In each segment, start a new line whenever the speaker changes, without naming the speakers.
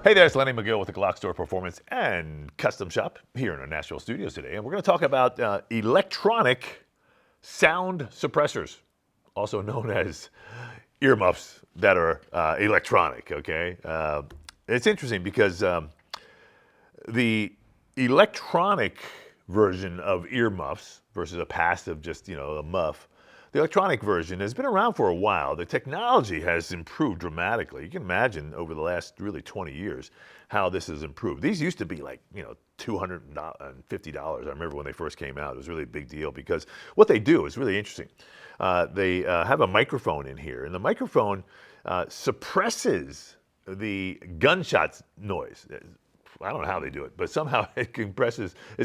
Hey there, it's Lenny McGill with the GlockStore Performance and Custom Shop here in our Nashville studios today. And we're going to talk about electronic sound suppressors, also known as earmuffs that are electronic, okay? It's interesting because the electronic version of earmuffs versus a passive, just, a muff, the electronic version has been around for a while. The technology has improved dramatically. You can imagine over the last really 20 years how this has improved. These used to be like, $250. I remember when they first came out. It was really a big deal because what they do is really interesting. They have a microphone in here, and the microphone suppresses the gunshot noise. I don't know how they do it, but somehow it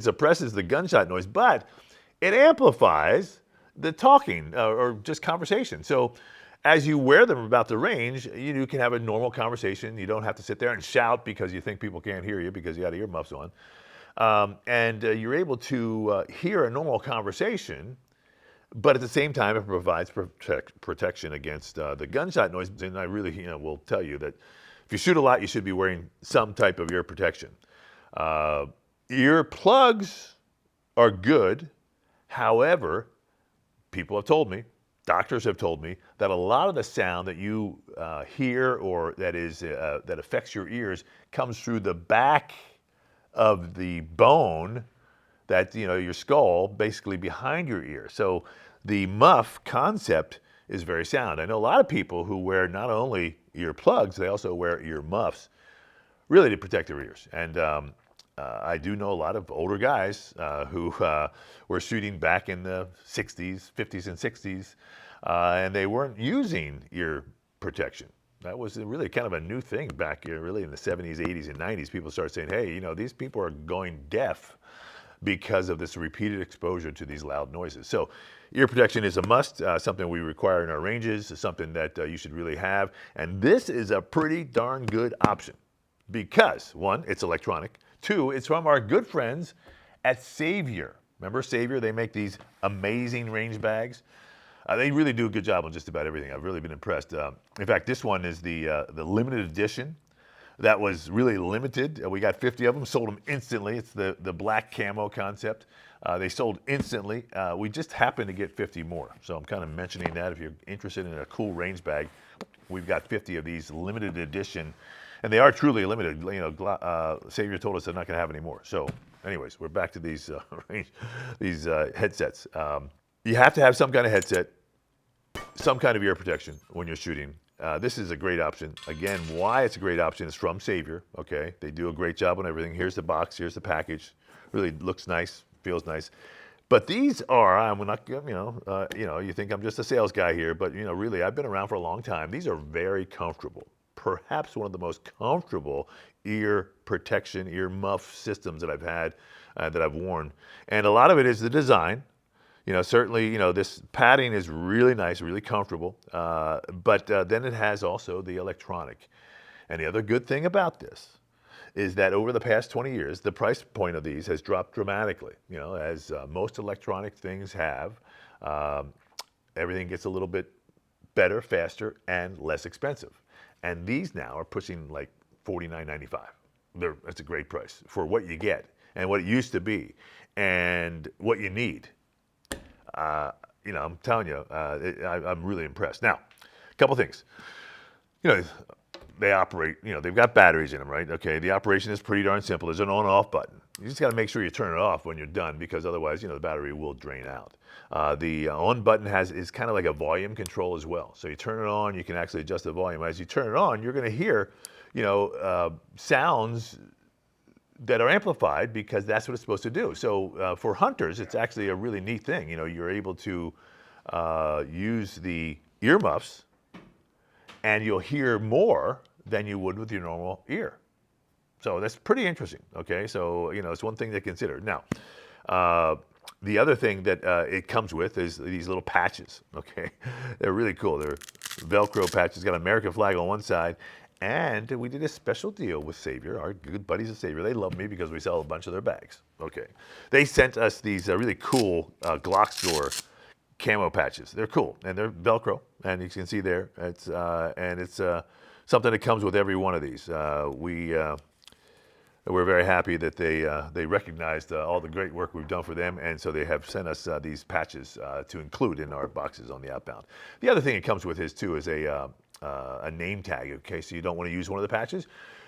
suppresses the gunshot noise, but it amplifies the talking or just conversation. So as you wear them about the range, you can have a normal conversation. You don't have to sit there and shout because you think people can't hear you because you got earmuffs on. And you're able to hear a normal conversation, but at the same time, it provides protection against the gunshot noise. And I really, will tell you that if you shoot a lot, you should be wearing some type of ear protection. Ear plugs are good. However, people have told me, doctors have told me, that a lot of the sound that you hear or that affects your ears comes through the back of the bone that, your skull, basically behind your ear. So the muff concept is very sound. I know a lot of people who wear not only ear plugs, they also wear ear muffs, really to protect their ears. And I do know a lot of older guys who were shooting back in the 60s, 50s, and 60s, and they weren't using ear protection. That was really kind of a new thing back really in the 70s, 80s, and 90s. People started saying, hey, these people are going deaf because of this repeated exposure to these loud noises. So ear protection is a must, something we require in our ranges, something that you should really have. And this is a pretty darn good option because, one, it's electronic. Two, it's from our good friends at Savior. Remember Savior? They make these amazing range bags. They really do a good job on just about everything. I've really been impressed. In fact, this one is the limited edition. That was really limited. We got 50 of them, sold them instantly. It's the black camo concept. They sold instantly. We just happened to get 50 more. So I'm kind of mentioning that if you're interested in a cool range bag, we've got 50 of these limited edition. And they are truly limited. Savior told us they're not going to have any more. So anyways, we're back to these headsets. You have to have some kind of headset, some kind of ear protection when you're shooting. This is a great option. Again, why it's a great option is from Savior. Okay, they do a great job on everything. Here's the box. Here's the package. Really looks nice, feels nice. But these are, I'm not, you think I'm just a sales guy here, but really, I've been around for a long time. These are very comfortable. Perhaps one of the most comfortable ear protection, ear muff systems that I've had, that I've worn. And a lot of it is the design. Certainly, this padding is really nice, really comfortable, but then it has also the electronic. And the other good thing about this is that over the past 20 years, the price point of these has dropped dramatically, as most electronic things have. Everything gets a little bit better, faster, and less expensive. And these now are pushing like $49.95. That's a great price for what you get and what it used to be and what you need. I'm telling you, I'm really impressed. Now, a couple things. They operate, they've got batteries in them, right? Okay, the operation is pretty darn simple. There's an on-off button. You just got to make sure you turn it off when you're done because otherwise, the battery will drain out. The on button is kind of like a volume control as well. So you turn it on, you can actually adjust the volume. As you turn it on, you're going to hear, sounds that are amplified because that's what it's supposed to do. So for hunters, it's actually a really neat thing. You're able to use the earmuffs and you'll hear more than you would with your normal ear. So that's pretty interesting, okay? So, it's one thing to consider. Now, the other thing that it comes with is these little patches, okay? They're really cool. They're Velcro patches, got an American flag on one side, and we did a special deal with Savior, our good buddies at Savior. They love me because we sell a bunch of their bags, okay? They sent us these really cool GlockStore camo patches. They're cool, and they're Velcro, and you can see there, it's something that comes with every one of these. We're very happy that they recognized all the great work we've done for them, and so they have sent us these patches to include in our boxes on the outbound. The other thing it comes with is a name tag. Okay, so you don't want to use one of the patches,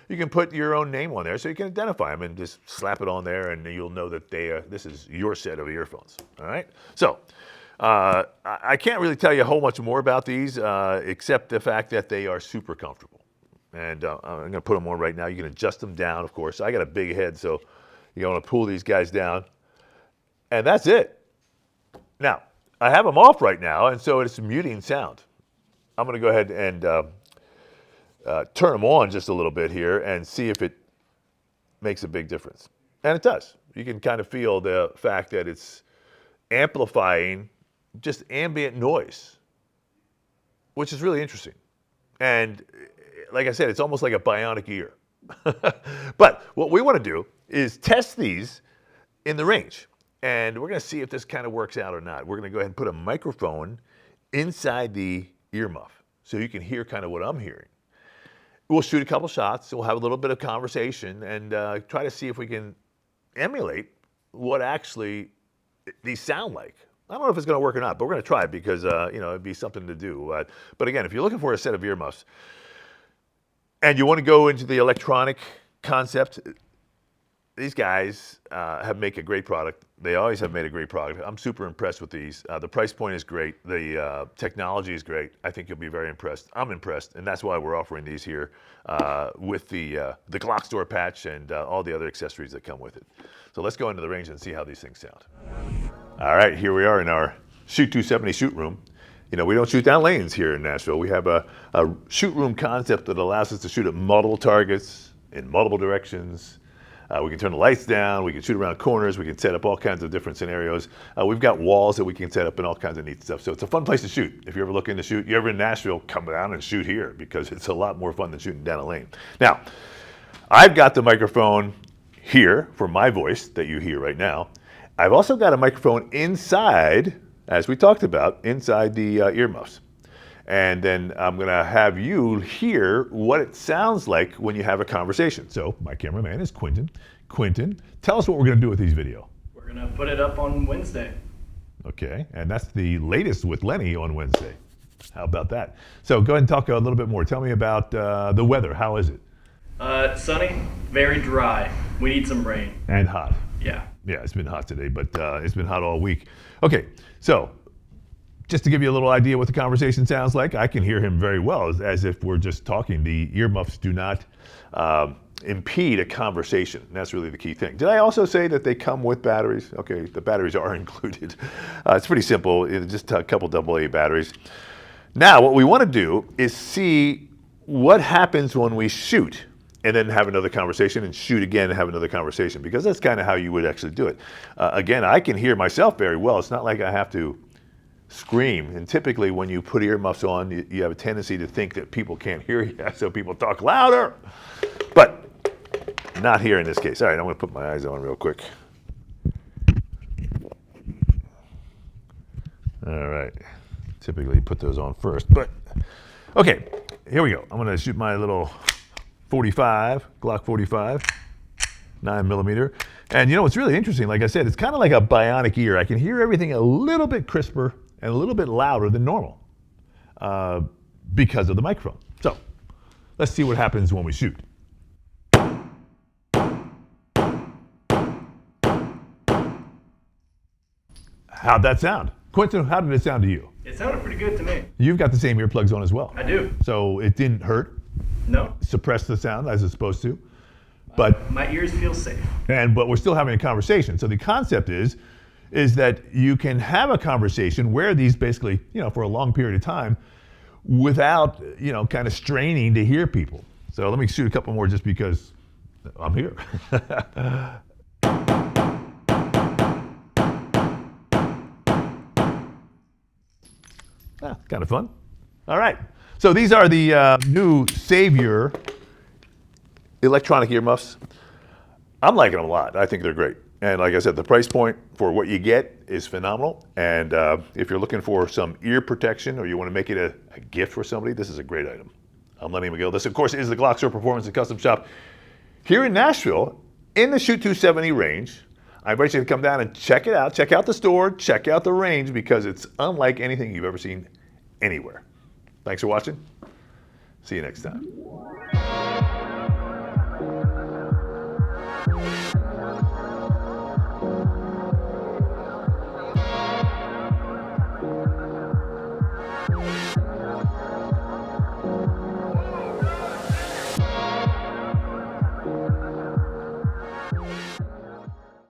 you can put your own name on there so you can identify them and just slap it on there, and you'll know that this is your set of earphones. All right, so. I can't really tell you a whole much more about these except the fact that they are super comfortable. And I'm going to put them on right now. You can adjust them down, of course. I got a big head, so you want to pull these guys down. And that's it. Now, I have them off right now, and so it's muting sound. I'm going to go ahead and turn them on just a little bit here and see if it makes a big difference. And it does. You can kind of feel the fact that it's amplifying just ambient noise, which is really interesting. And like I said, it's almost like a bionic ear. But what we want to do is test these in the range. And we're going to see if this kind of works out or not. We're going to go ahead and put a microphone inside the earmuff so you can hear kind of what I'm hearing. We'll shoot a couple shots. We'll have a little bit of conversation and try to see if we can emulate what actually these sound like. I don't know if it's going to work or not, but we're going to try it because, it'd be something to do. But again, if you're looking for a set of earmuffs and you want to go into the electronic concept, these guys make a great product. They always have made a great product. I'm super impressed with these. The price point is great. The technology is great. I think you'll be very impressed. I'm impressed, and that's why we're offering these here with the GlockStore patch and all the other accessories that come with it. So let's go into the range and see how these things sound. All right, here we are in our Shoot 270 shoot room. We don't shoot down lanes here in Nashville. We have a shoot room concept that allows us to shoot at multiple targets in multiple directions. We can turn the lights down. We can shoot around corners. We can set up all kinds of different scenarios. We've got walls that we can set up and all kinds of neat stuff. So it's a fun place to shoot. If you're ever looking to shoot, you're ever in Nashville, come down and shoot here because it's a lot more fun than shooting down a lane. Now, I've got the microphone here for my voice that you hear right now. I've also got a microphone inside, as we talked about, inside the earmuffs. And then I'm going to have you hear what it sounds like when you have a conversation. So my cameraman is Quentin. Quentin, tell us what we're going to do with these video.
We're going to put it up on Wednesday.
Okay, and that's the latest with Lenny on Wednesday. How about that? So go ahead and talk a little bit more. Tell me about the weather. How is it?
Sunny, very dry. We need some rain.
And hot.
Yeah.
Yeah, it's been hot today, but it's been hot all week. Okay, so just to give you a little idea what the conversation sounds like, I can hear him very well, as if we're just talking. The earmuffs do not impede a conversation. And that's really the key thing. Did I also say that they come with batteries? Okay, the batteries are included. It's pretty simple. It's just a couple AA batteries. Now, what we want to do is see what happens when we shoot and then have another conversation and shoot again and have another conversation, because that's kind of how you would actually do it. Again, I can hear myself very well. It's not like I have to scream. And typically when you put earmuffs on, you have a tendency to think that people can't hear you, so people talk louder. But not here in this case. All right, I'm going to put my eyes on real quick. All right. Typically put those on first, but okay, here we go. I'm going to shoot my little 45, Glock 45, 9mm. And what's really interesting, like I said, it's kind of like a bionic ear. I can hear everything a little bit crisper and a little bit louder than normal because of the microphone. So let's see what happens when we shoot. How'd that sound? Quentin, how did it sound to you?
It sounded pretty good to me.
You've got the same earplugs on as well.
I do.
So it didn't hurt?
No.
Suppress the sound as it's supposed to? But
my ears feel safe.
But we're still having a conversation. So the concept is that you can have a conversation, wear these basically, for a long period of time without, kind of straining to hear people. So let me shoot a couple more just because I'm here. Kind of fun. All right. So these are the new Savior electronic earmuffs. I'm liking them a lot. I think they're great. And like I said, the price point for what you get is phenomenal. And if you're looking for some ear protection or you want to make it a gift for somebody, this is a great item. I'm Lenny McGill. This, of course, is the GlockStore Performance and Custom Shop here in Nashville in the Shoot 270 range. I invite you to come down and check it out. Check out the store, check out the range, because it's unlike anything you've ever seen anywhere. Thanks for watching. See you next time.